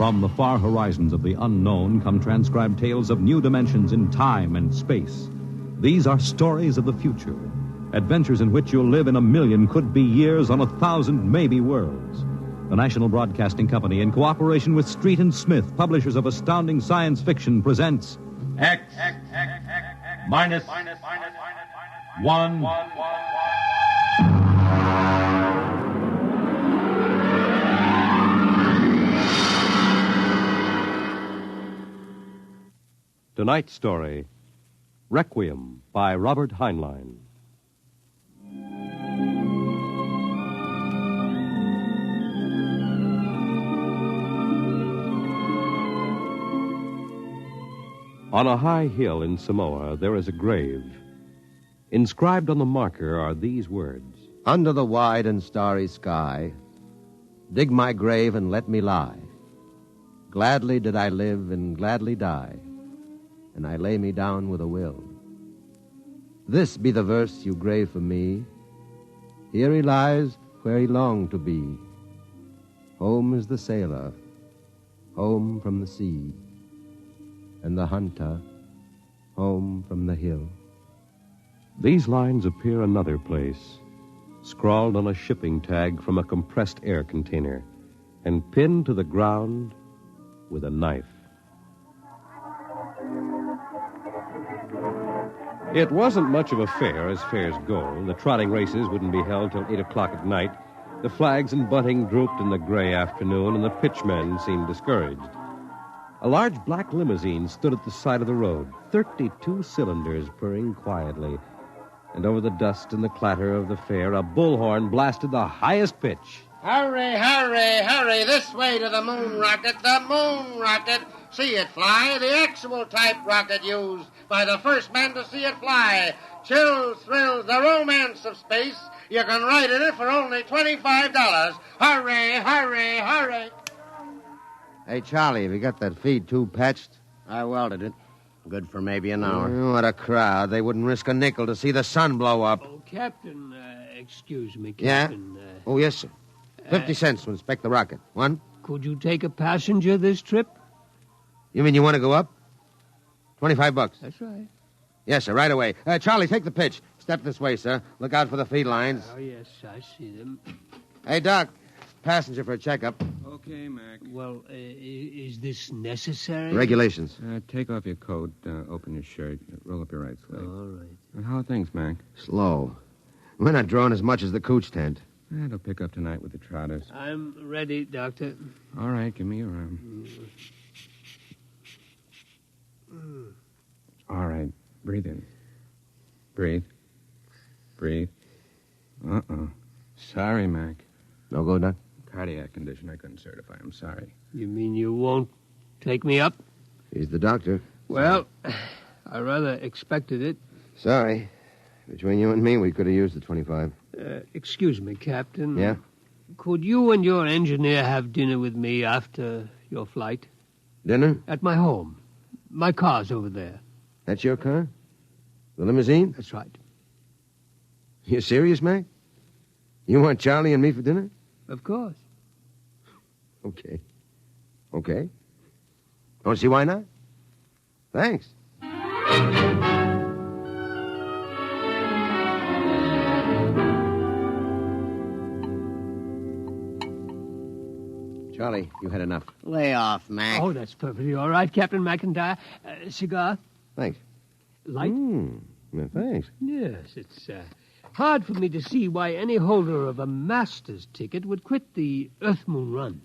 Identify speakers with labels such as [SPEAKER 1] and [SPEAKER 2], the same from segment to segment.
[SPEAKER 1] From the far horizons of the unknown come transcribed tales of new dimensions in time and space. These are stories of the future, adventures in which you'll live in 1,000,000 could-be years on 1,000 maybe worlds. The National Broadcasting Company, in cooperation with Street and Smith, publishers of astounding science fiction, presents
[SPEAKER 2] X minus 1.
[SPEAKER 3] Tonight's story, Requiem by Robert Heinlein. On a high hill in Samoa, there is a grave. Inscribed on the marker are these words:
[SPEAKER 4] Under the wide and starry sky, dig my grave and let me lie. Gladly did I live and gladly die, and I lay me down with a will. This be the verse you grave for me. Here he lies where he longed to be. Home is the sailor, home from the sea, and the hunter, home from the hill.
[SPEAKER 3] These lines appear another place, scrawled on a shipping tag from a compressed air container, and pinned to the ground with a knife. It wasn't much of a fair, as fairs go. The trotting races wouldn't be held till 8 o'clock at night. The flags and bunting drooped in the gray afternoon, and the pitchmen seemed discouraged. A large black limousine stood at the side of the road, 32 cylinders purring quietly. And over the dust and the clatter of the fair, a bullhorn blasted the highest pitch.
[SPEAKER 5] Hurry, hurry, hurry, this way to the moon rocket, the moon rocket. See it fly, the actual type rocket used by the first man to see it fly. Chills, thrills, the romance of space. You can ride in it for only $25. Hurry, hurry, hurry.
[SPEAKER 4] Hey, Charlie, have you got that feed tube patched?
[SPEAKER 5] I welded it. Good for maybe an hour.
[SPEAKER 4] What a crowd. They wouldn't risk a nickel to see the sun blow up.
[SPEAKER 6] Oh, Captain, excuse me,
[SPEAKER 4] Yeah?
[SPEAKER 6] Captain.
[SPEAKER 4] Oh, yes, sir. 50 cents to inspect the rocket. One?
[SPEAKER 6] Could you take a passenger this trip?
[SPEAKER 4] You mean you want to go up? $25.
[SPEAKER 6] That's right.
[SPEAKER 4] Yes, sir, right away. Charlie, take the pitch. Step this way, sir. Look out for the feed lines.
[SPEAKER 6] Oh, yes, I see them.
[SPEAKER 4] Hey, Doc. Passenger for a checkup.
[SPEAKER 7] Okay, Mac.
[SPEAKER 6] Well, is this necessary?
[SPEAKER 4] Regulations.
[SPEAKER 7] Take off your coat, open your shirt, roll up your right sleeve.
[SPEAKER 6] All right.
[SPEAKER 7] How are things, Mac?
[SPEAKER 4] Slow. We're not drawing as much as the cooch tent.
[SPEAKER 7] It'll pick up tonight with the trotters.
[SPEAKER 6] I'm ready, Doctor.
[SPEAKER 7] All right, give me your arm. All right, breathe in. Breathe. Breathe. Sorry, Mac.
[SPEAKER 4] No go, Doc?
[SPEAKER 7] Cardiac condition I couldn't certify. I'm sorry.
[SPEAKER 6] You mean you won't take me up?
[SPEAKER 4] He's the doctor.
[SPEAKER 6] Well, I rather expected it.
[SPEAKER 4] Sorry. Between you and me, we could have used the 25.
[SPEAKER 6] Excuse me, Captain.
[SPEAKER 4] Yeah?
[SPEAKER 6] Could you and your engineer have dinner with me after your flight?
[SPEAKER 4] Dinner?
[SPEAKER 6] At my home. My car's over there.
[SPEAKER 4] That's your car? The limousine?
[SPEAKER 6] That's right.
[SPEAKER 4] You serious, Mac? You want Charlie and me for dinner?
[SPEAKER 6] Of course.
[SPEAKER 4] Okay. Okay. Don't see why not? Thanks. Charlie, you had enough.
[SPEAKER 5] Lay off, Mac.
[SPEAKER 6] Oh, that's perfectly all right, Captain McIntyre. Cigar?
[SPEAKER 4] Thanks.
[SPEAKER 6] Light?
[SPEAKER 4] Well, thanks.
[SPEAKER 6] Yes, it's hard for me to see why any holder of a master's ticket would quit the Earth-Moon run.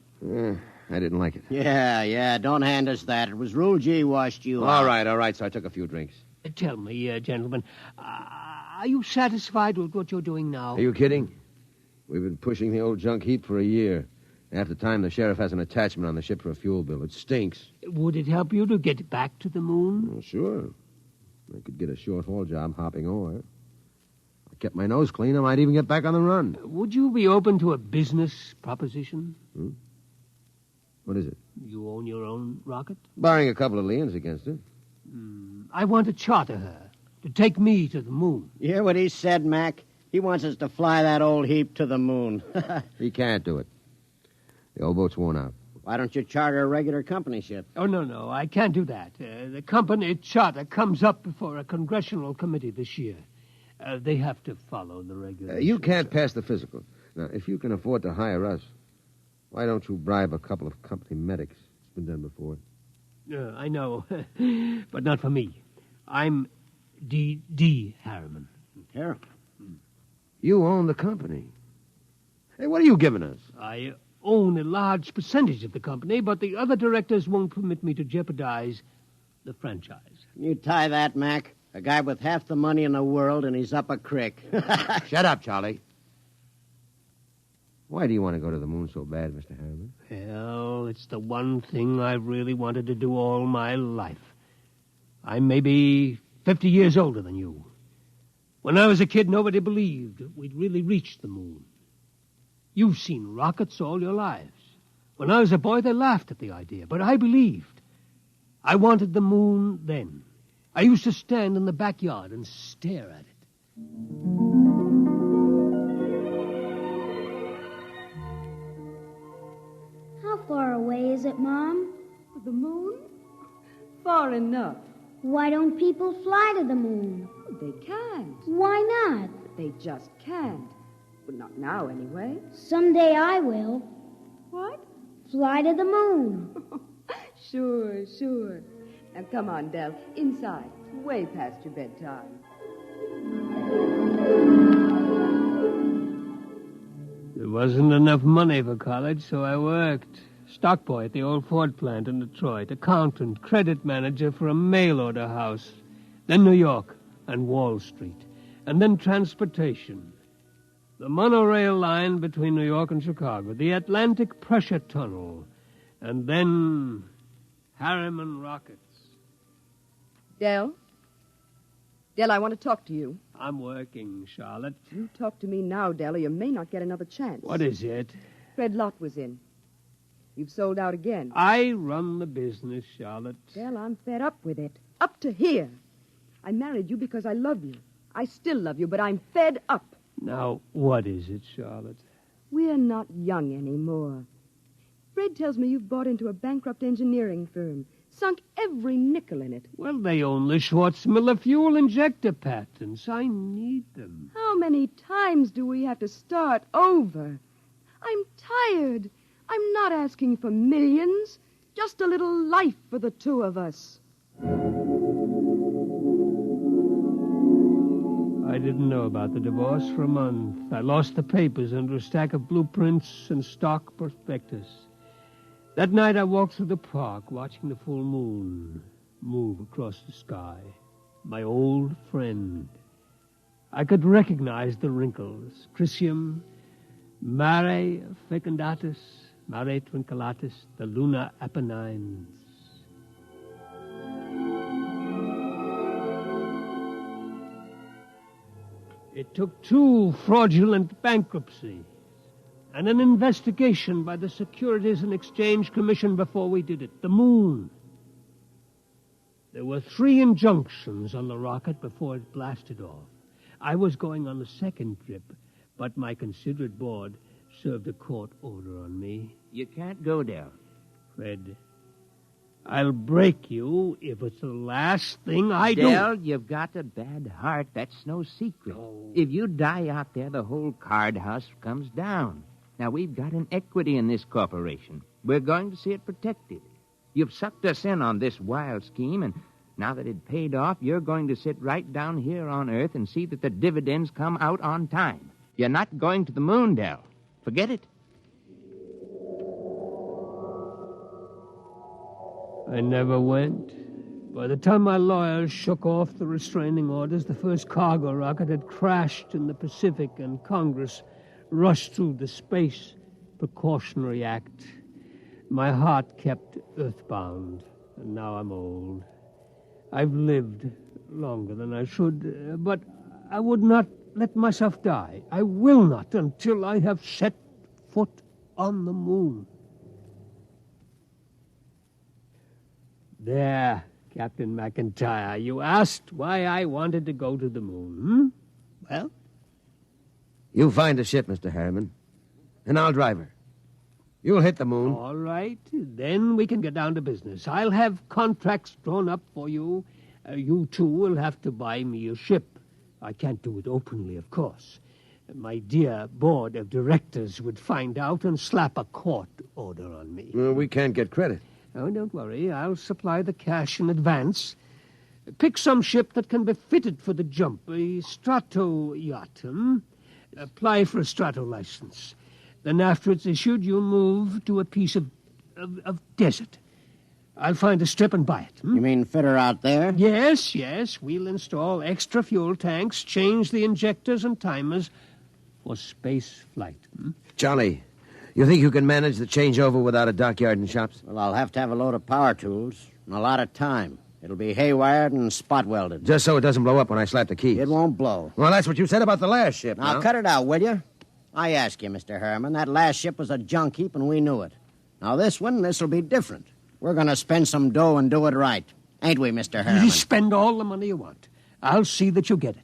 [SPEAKER 4] I didn't like it.
[SPEAKER 5] Yeah, don't hand us that. It was Rule G washed you out.
[SPEAKER 4] All right, so I took a few drinks.
[SPEAKER 6] Tell me, gentlemen, are you satisfied with what you're doing now?
[SPEAKER 4] Are you kidding? We've been pushing the old junk heap for a year. Half the time, the sheriff has an attachment on the ship for a fuel bill. It stinks.
[SPEAKER 6] Would it help you to get back to the moon?
[SPEAKER 4] Well, sure. I could get a short-haul job hopping ore. I kept my nose clean. I might even get back on the run.
[SPEAKER 6] Would you be open to a business proposition?
[SPEAKER 4] What is it?
[SPEAKER 6] You own your own rocket?
[SPEAKER 4] Barring a couple of liens against it.
[SPEAKER 6] I want to charter her to take me to the moon.
[SPEAKER 5] You hear what he said, Mac? He wants us to fly that old heap to the moon.
[SPEAKER 4] He can't do it. The old boat's worn out. We're
[SPEAKER 8] Why don't you charter a regular company ship?
[SPEAKER 6] Oh, no, I can't do that. The company charter comes up before a congressional committee this year. They have to follow the regulations.
[SPEAKER 4] You can't pass the physical. Now, if you can afford to hire us, why don't you bribe a couple of company medics? It's been done before.
[SPEAKER 6] I know, but not for me. I'm D. Harriman.
[SPEAKER 8] Harriman?
[SPEAKER 4] You own the company. Hey, what are you giving us?
[SPEAKER 6] I own a large percentage of the company, but the other directors won't permit me to jeopardize the franchise.
[SPEAKER 8] You tie that, Mac. A guy with half the money in the world, and he's up a creek.
[SPEAKER 4] Shut up, Charlie. Why do you want to go to the moon so bad, Mr. Harriman?
[SPEAKER 6] Well, it's the one thing I've really wanted to do all my life. I'm maybe 50 years older than you. When I was a kid, nobody believed we'd really reach the moon. You've seen rockets all your lives. When I was a boy, they laughed at the idea, but I believed. I wanted the moon then. I used to stand in the backyard and stare at it.
[SPEAKER 9] How far away is it, Mom?
[SPEAKER 10] The moon? Far enough.
[SPEAKER 9] Why don't people fly to the moon?
[SPEAKER 10] They can't.
[SPEAKER 9] Why not?
[SPEAKER 10] They just can't. But not now, anyway.
[SPEAKER 9] Someday I will.
[SPEAKER 10] What?
[SPEAKER 9] Fly to the moon.
[SPEAKER 10] Sure. Now, come on, Del. Inside. It's way past your bedtime.
[SPEAKER 6] There wasn't enough money for college, so I worked. Stock boy at the old Ford plant in Detroit. Accountant, credit manager for a mail order house. Then New York and Wall Street. And then transportation. The monorail line between New York and Chicago. The Atlantic Pressure Tunnel. And then Harriman rockets.
[SPEAKER 10] Del? Del, I want to talk to you.
[SPEAKER 6] I'm working, Charlotte.
[SPEAKER 10] You talk to me now, Del, or you may not get another chance.
[SPEAKER 6] What is it?
[SPEAKER 10] Fred Lott was in. You've sold out again.
[SPEAKER 6] I run the business, Charlotte.
[SPEAKER 10] Del, I'm fed up with it. Up to here. I married you because I love you. I still love you, but I'm fed up.
[SPEAKER 6] Now, what is it, Charlotte?
[SPEAKER 10] We're not young anymore. Fred tells me you've bought into a bankrupt engineering firm. Sunk every nickel in it.
[SPEAKER 6] Well, they own the Schwarzmiller fuel injector patents. I need them.
[SPEAKER 10] How many times do we have to start over? I'm tired. I'm not asking for millions. Just a little life for the two of us.
[SPEAKER 6] I didn't know about the divorce for a month. I lost the papers under a stack of blueprints and stock prospectus. That night I walked through the park, watching the full moon move across the sky. My old friend. I could recognize the wrinkles. Requiem, Mare fecundatus, Mare twinkulatus, the lunar Apennines. It took 2 fraudulent bankruptcies and an investigation by the Securities and Exchange Commission before we did it. The moon. There were 3 injunctions on the rocket before it blasted off. I was going on the second trip, but my considerate board served a court order on me.
[SPEAKER 11] You can't go there.
[SPEAKER 6] Fred, I'll break you if it's the last thing I do.
[SPEAKER 11] Del, you've got a bad heart. That's no secret.
[SPEAKER 6] Oh.
[SPEAKER 11] If you die out there, the whole card house comes down. Now, we've got an equity in this corporation. We're going to see it protected. You've sucked us in on this wild scheme, and now that it paid off, you're going to sit right down here on Earth and see that the dividends come out on time. You're not going to the moon, Del. Forget it.
[SPEAKER 6] I never went. By the time my lawyers shook off the restraining orders, the first cargo rocket had crashed in the Pacific, and Congress rushed through the Space Precautionary Act. My heart kept earthbound, and now I'm old. I've lived longer than I should, but I would not let myself die. I will not until I have set foot on the moon. There, Captain McIntyre, you asked why I wanted to go to the moon, Well?
[SPEAKER 4] You find a ship, Mr. Harriman, and I'll drive her. You'll hit the moon.
[SPEAKER 6] All right. Then we can get down to business. I'll have contracts drawn up for you. You two will have to buy me a ship. I can't do it openly, of course. My dear board of directors would find out and slap a court order on me.
[SPEAKER 4] Well, we can't get credit.
[SPEAKER 6] Oh, don't worry. I'll supply the cash in advance. Pick some ship that can be fitted for the jump. A strato yacht. Apply for a strato license. Then after it's issued, you move to a piece of desert. I'll find a strip and buy it.
[SPEAKER 8] You mean fit her out there?
[SPEAKER 6] Yes. We'll install extra fuel tanks, change the injectors and timers for space flight.
[SPEAKER 4] Charlie, you think you can manage the changeover without a dockyard and shops?
[SPEAKER 8] Well, I'll have to have a load of power tools and a lot of time. It'll be haywired and spot welded.
[SPEAKER 4] Just so it doesn't blow up when I slap the key.
[SPEAKER 8] It won't blow.
[SPEAKER 4] Well, that's what you said about the last ship.
[SPEAKER 8] Now, cut it out, will you? I ask you, Mr. Harriman, that last ship was a junk heap and we knew it. Now, this'll be different. We're going to spend some dough and do it right. Ain't we, Mr. Harriman?
[SPEAKER 6] You spend all the money you want. I'll see that you get it.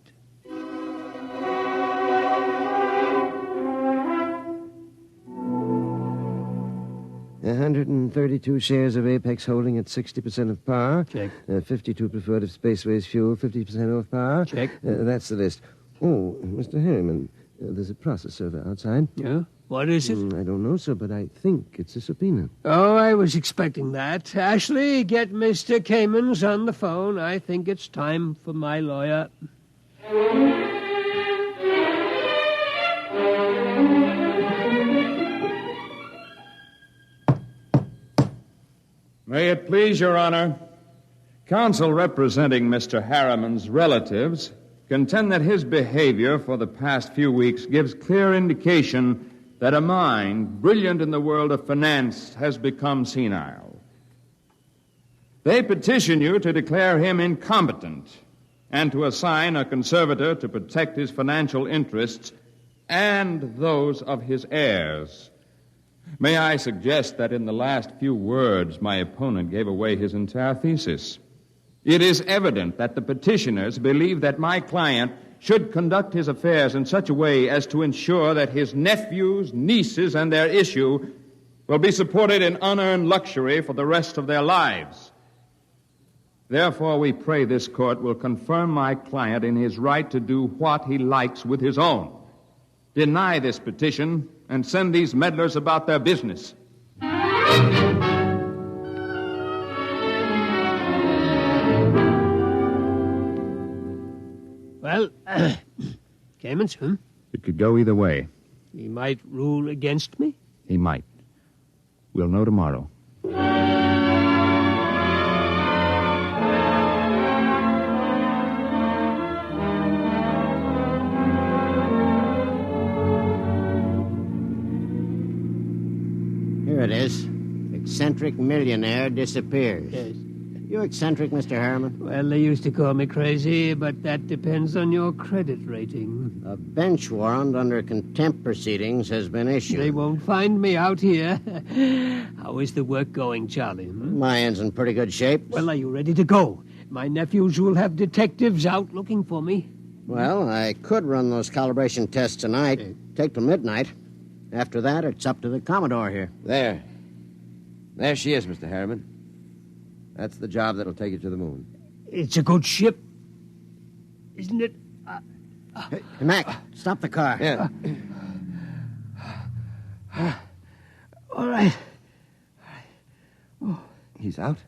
[SPEAKER 4] $132 shares of Apex Holding at 60% of par.
[SPEAKER 6] Check.
[SPEAKER 4] 52 preferred of Spaceways Fuel, 50% off par.
[SPEAKER 6] Check.
[SPEAKER 4] That's the list. Oh, Mr. Harriman, there's a process server outside.
[SPEAKER 6] Yeah? What is it?
[SPEAKER 4] I don't know, sir, but I think it's a subpoena.
[SPEAKER 6] Oh, I was expecting that. Ashley, get Mr. Kamens on the phone. I think it's time for my lawyer.
[SPEAKER 2] May it please your honor, counsel representing Mr. Harriman's relatives contend that his behavior for the past few weeks gives clear indication that a mind brilliant in the world of finance has become senile. They petition you to declare him incompetent and to assign a conservator to protect his financial interests and those of his heirs. May I suggest that in the last few words, my opponent gave away his entire thesis. It is evident that the petitioners believe that my client should conduct his affairs in such a way as to ensure that his nephews, nieces, and their issue will be supported in unearned luxury for the rest of their lives. Therefore, we pray this court will confirm my client in his right to do what he likes with his own. Deny this petition and send these meddlers about their business.
[SPEAKER 6] Well, Kamens,
[SPEAKER 7] It could go either way.
[SPEAKER 6] He might rule against me?
[SPEAKER 7] He might. We'll know tomorrow.
[SPEAKER 8] Here it is. Eccentric millionaire disappears.
[SPEAKER 6] Yes.
[SPEAKER 8] You eccentric, Mr. Harriman?
[SPEAKER 6] Well, they used to call me crazy, but that depends on your credit rating.
[SPEAKER 8] A bench warrant under contempt proceedings has been issued.
[SPEAKER 6] They won't find me out here. How is the work going, Charlie?
[SPEAKER 8] My end's in pretty good shape.
[SPEAKER 6] Well, are you ready to go? My nephews will have detectives out looking for me.
[SPEAKER 8] Well, I could run those calibration tests tonight. Take till midnight. After that, it's up to the Commodore here.
[SPEAKER 4] There she is, Mr. Harriman. That's the job that'll take you to the moon.
[SPEAKER 6] It's a good ship, isn't it?
[SPEAKER 8] Hey, Mac, stop the car.
[SPEAKER 4] Yeah.
[SPEAKER 6] All right.
[SPEAKER 4] Oh. He's out?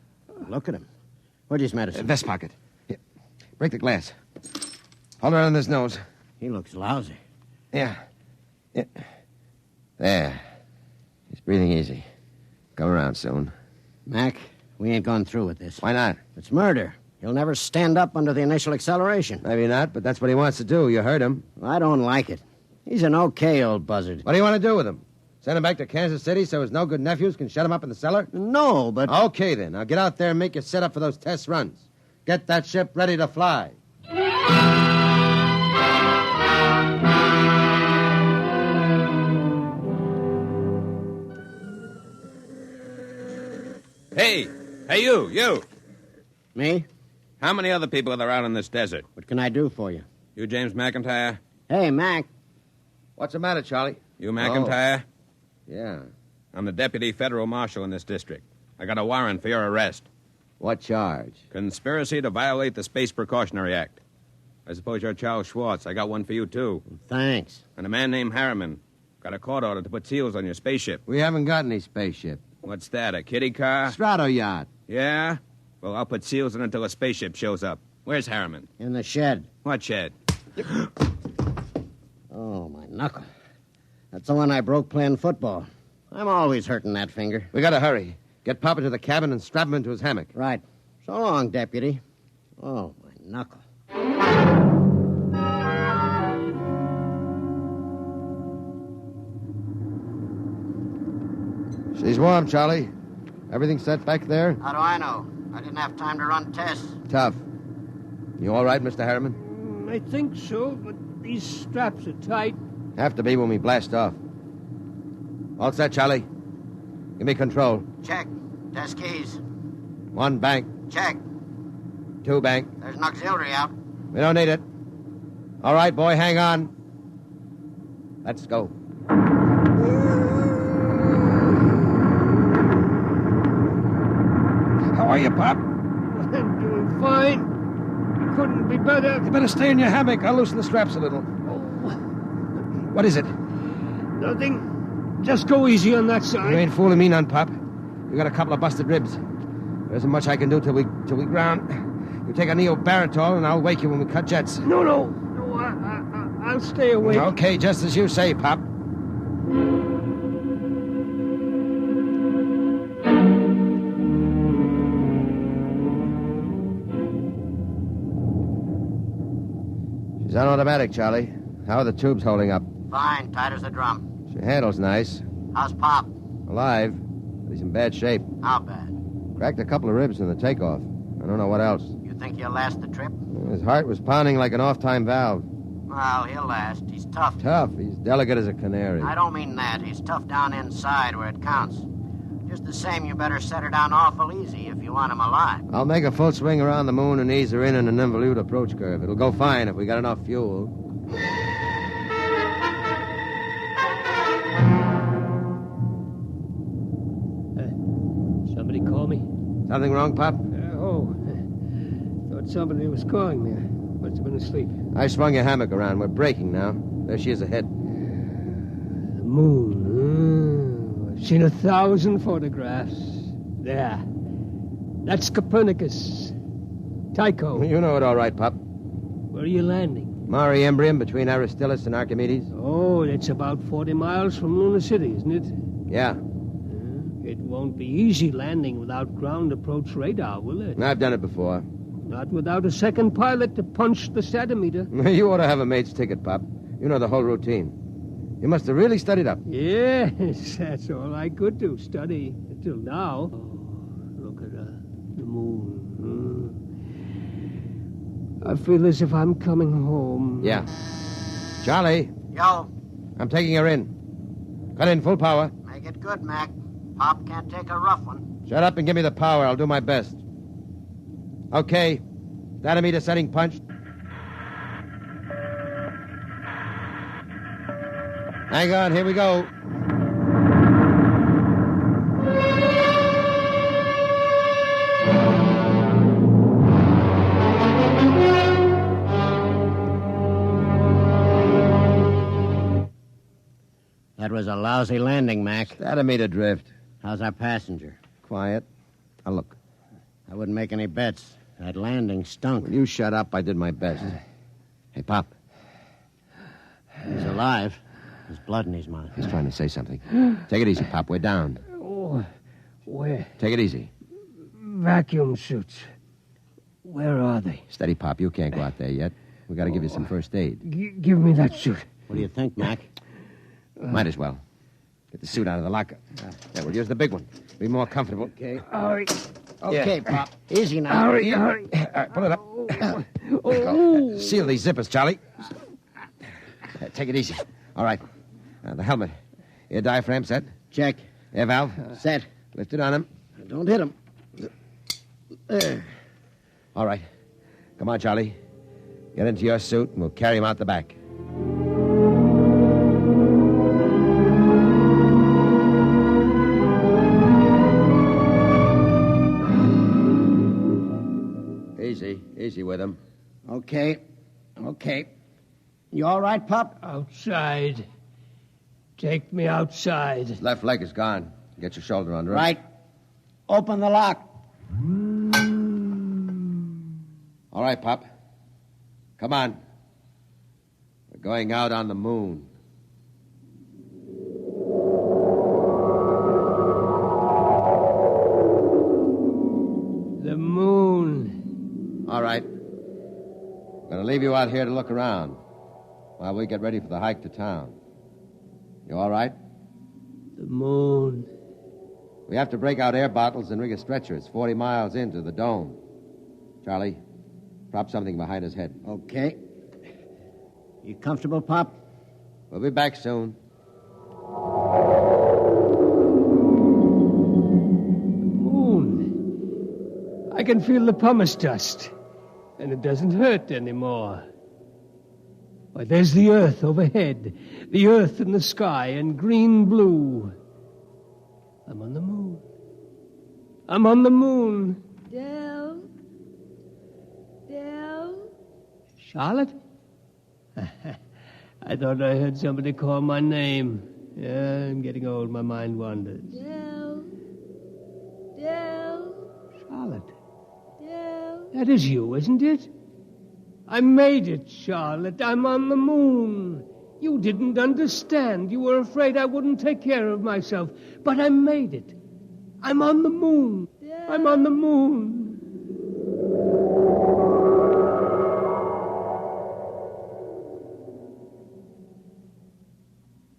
[SPEAKER 8] Look at him. Where's his medicine?
[SPEAKER 4] Vest pocket. Here. Break the glass. Hold it on his nose.
[SPEAKER 8] He looks lousy.
[SPEAKER 4] Yeah. There. He's breathing easy. Come around soon.
[SPEAKER 8] Mac, we ain't gone through with this.
[SPEAKER 4] Why not?
[SPEAKER 8] It's murder. He'll never stand up under the initial acceleration.
[SPEAKER 4] Maybe not, but that's what he wants to do. You heard him.
[SPEAKER 8] I don't like it. He's an okay old buzzard.
[SPEAKER 4] What do you want to do with him? Send him back to Kansas City so his no-good nephews can shut him up in the cellar?
[SPEAKER 8] No, but...
[SPEAKER 4] Okay, then. Now get out there and make your setup for those test runs. Get that ship ready to fly.
[SPEAKER 12] Hey, you.
[SPEAKER 8] Me?
[SPEAKER 12] How many other people are there out in this desert?
[SPEAKER 8] What can I do for you?
[SPEAKER 12] You James McIntyre?
[SPEAKER 8] Hey, Mac.
[SPEAKER 4] What's the matter, Charlie?
[SPEAKER 12] You McIntyre?
[SPEAKER 4] Yeah.
[SPEAKER 12] I'm the deputy federal marshal in this district. I got a warrant for your arrest.
[SPEAKER 4] What charge?
[SPEAKER 12] Conspiracy to violate the Space Precautionary Act. I suppose you're Charles Schwartz. I got one for you, too.
[SPEAKER 8] Thanks.
[SPEAKER 12] And a man named Harriman. Got a court order to put seals on your spaceship.
[SPEAKER 4] We haven't got any spaceship.
[SPEAKER 12] What's that, a kiddie car?
[SPEAKER 4] Strato yacht.
[SPEAKER 12] Yeah? Well, I'll put seals on it until a spaceship shows up. Where's Harriman?
[SPEAKER 8] In the shed.
[SPEAKER 12] What shed?
[SPEAKER 8] Oh, my knuckle. That's the one I broke playing football. I'm always hurting that finger.
[SPEAKER 4] We gotta hurry. Get Papa to the cabin and strap him into his hammock.
[SPEAKER 8] Right. So long, deputy. Oh, my knuckle.
[SPEAKER 4] She's warm, Charlie. Everything set back there?
[SPEAKER 8] How do I know? I didn't have time to run tests.
[SPEAKER 4] Tough. You all right, Mr. Harriman?
[SPEAKER 6] I think so, but these straps are tight.
[SPEAKER 4] Have to be when we blast off. All set, Charlie. Give me control.
[SPEAKER 8] Check. Test keys.
[SPEAKER 4] 1 bank.
[SPEAKER 8] Check.
[SPEAKER 4] 2 bank.
[SPEAKER 8] There's an auxiliary out.
[SPEAKER 4] We don't need it. All right, boy, hang on. Let's go.
[SPEAKER 13] How are you, Pop?
[SPEAKER 6] I'm doing fine. Couldn't be better.
[SPEAKER 13] You better stay in your hammock. I'll loosen the straps a little. What is it?
[SPEAKER 6] Nothing. Just go easy on that side.
[SPEAKER 13] You ain't fooling me none, Pop. You got a couple of busted ribs. There isn't much I can do till we ground. You take a neobaritol, and I'll wake you when we cut jets.
[SPEAKER 6] No, I'll stay awake.
[SPEAKER 13] Okay, just as you say, Pop.
[SPEAKER 4] She's on automatic, Charlie. How are the tubes holding up?
[SPEAKER 8] Fine, tight as a drum.
[SPEAKER 4] She handles nice.
[SPEAKER 8] How's Pop?
[SPEAKER 4] Alive. But he's in bad shape.
[SPEAKER 8] How bad?
[SPEAKER 4] Cracked a couple of ribs in the takeoff. I don't know what else.
[SPEAKER 8] You think he'll last the trip?
[SPEAKER 4] His heart was pounding like an off-time valve.
[SPEAKER 8] Well, he'll last. He's tough.
[SPEAKER 4] Tough. He's delicate as a canary.
[SPEAKER 8] I don't mean that. He's tough down inside where it counts. Just the same, you better set her down awful easy if you want him alive.
[SPEAKER 4] I'll make a full swing around the moon and ease her in an involute approach curve. It'll go fine if we got enough fuel.
[SPEAKER 6] Somebody call me?
[SPEAKER 4] Something wrong, Pop?
[SPEAKER 6] Thought somebody was calling me. I must have been asleep.
[SPEAKER 4] I swung your hammock around. We're breaking now. There she is ahead.
[SPEAKER 6] The moon. I've seen 1,000 photographs. There. That's Copernicus. Tycho.
[SPEAKER 4] You know it all right, Pop.
[SPEAKER 6] Where are you landing?
[SPEAKER 4] Mare Imbrium between Aristillus and Archimedes.
[SPEAKER 6] Oh, that's about 40 miles from Luna City, isn't it?
[SPEAKER 4] Yeah.
[SPEAKER 6] It won't be easy landing without ground approach radar, will it?
[SPEAKER 4] I've done it before.
[SPEAKER 6] Not without a second pilot to punch the satimeter.
[SPEAKER 4] You ought to have a mate's ticket, Pop. You know the whole routine. You must have really studied up.
[SPEAKER 6] Yes, that's all I could do, study until now. Oh, look at the moon. I feel as if I'm coming home.
[SPEAKER 4] Yeah. Charlie.
[SPEAKER 8] Yo.
[SPEAKER 4] I'm taking her in. Cut in full power.
[SPEAKER 8] Make it good, Mac. Pop can't take a rough one.
[SPEAKER 4] Shut up and give me the power. I'll do my best. Okay. Dynamite setting punched. Hang on, here we go.
[SPEAKER 8] That was a lousy landing, Mac.
[SPEAKER 4] Dynamite drift.
[SPEAKER 8] How's our passenger?
[SPEAKER 4] Quiet. Now look.
[SPEAKER 8] I wouldn't make any bets. That landing stunk.
[SPEAKER 4] Will you shut up? I did my best. Hey, Pop.
[SPEAKER 8] He's alive. There's blood in his mouth.
[SPEAKER 4] He's trying to say something. Take it easy, Pop. We're down.
[SPEAKER 6] Oh, where?
[SPEAKER 4] Take it easy.
[SPEAKER 6] Vacuum suits. Where are they?
[SPEAKER 4] Steady, Pop. You can't go out there yet. We got to give you some first aid.
[SPEAKER 6] Give me that suit.
[SPEAKER 8] What do you think, Mac?
[SPEAKER 4] Might as well. Get the suit out of the locker. There, we'll use the big one. Be more comfortable.
[SPEAKER 8] Okay.
[SPEAKER 6] Hurry.
[SPEAKER 8] Okay, Pop. Easy now.
[SPEAKER 6] Hurry.
[SPEAKER 4] All right, pull it up. Seal these zippers, Charlie. Take it easy. All right. The helmet. Air diaphragm set.
[SPEAKER 8] Check.
[SPEAKER 4] Air valve.
[SPEAKER 8] Set.
[SPEAKER 4] Lift it on him.
[SPEAKER 8] Don't hit him. There.
[SPEAKER 4] All right. Come on, Charlie. Get into your suit, and we'll carry him out the back.
[SPEAKER 8] Okay. You all right, Pop?
[SPEAKER 6] Outside. Take me outside.
[SPEAKER 13] His left leg is gone. Get your shoulder under it.
[SPEAKER 8] Right. Open the lock.
[SPEAKER 13] All right, Pop. Come on. We're going out on the moon.
[SPEAKER 6] The moon.
[SPEAKER 13] All right. I'm going to leave you out here to look around while we get ready for the hike to town. You all right?
[SPEAKER 6] The moon.
[SPEAKER 13] We have to break out air bottles and rig a stretcher. It's 40 miles into the dome. Charlie, prop something behind his head.
[SPEAKER 8] Okay. You comfortable, Pop?
[SPEAKER 13] We'll be back soon.
[SPEAKER 6] Moon. I can feel the pumice dust, and it doesn't hurt anymore. Why, there's the earth overhead, the earth in the sky, and green-blue. I'm on the moon. I'm on the moon.
[SPEAKER 10] Del?
[SPEAKER 6] Charlotte? I thought I heard somebody call my name. Yeah, I'm getting old. My mind wanders.
[SPEAKER 10] Del?
[SPEAKER 6] Charlotte.
[SPEAKER 10] Del?
[SPEAKER 6] That is you, isn't it? I made it, Charlotte. I'm on the moon. You didn't understand. You were afraid I wouldn't take care of myself. But I made it. I'm on the moon.
[SPEAKER 10] Del?
[SPEAKER 6] I'm on the moon.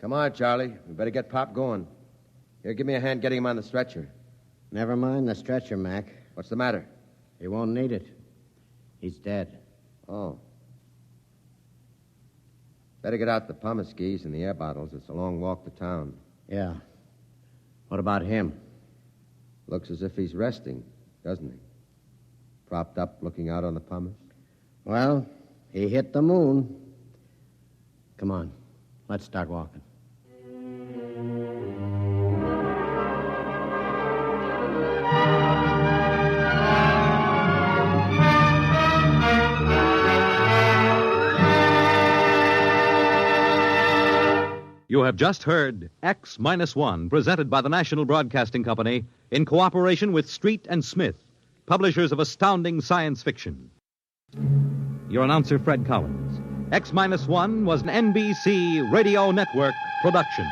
[SPEAKER 13] Come on, Charlie. We better get Pop going. Here, give me a hand getting him on the stretcher.
[SPEAKER 8] Never mind the stretcher, Mac.
[SPEAKER 13] What's the matter?
[SPEAKER 8] He won't need it. He's dead.
[SPEAKER 13] Oh. Better get out the pumice skis and the air bottles. It's a long walk to town.
[SPEAKER 8] Yeah. What about him?
[SPEAKER 13] Looks as if he's resting, doesn't he? Propped up, looking out on the pumice.
[SPEAKER 8] Well, he hit the moon. Come on. Let's start walking.
[SPEAKER 1] You have just heard X-1, presented by the National Broadcasting Company in cooperation with Street and Smith, publishers of astounding science fiction. Your announcer, Fred Collins. X-1 was an NBC Radio Network production.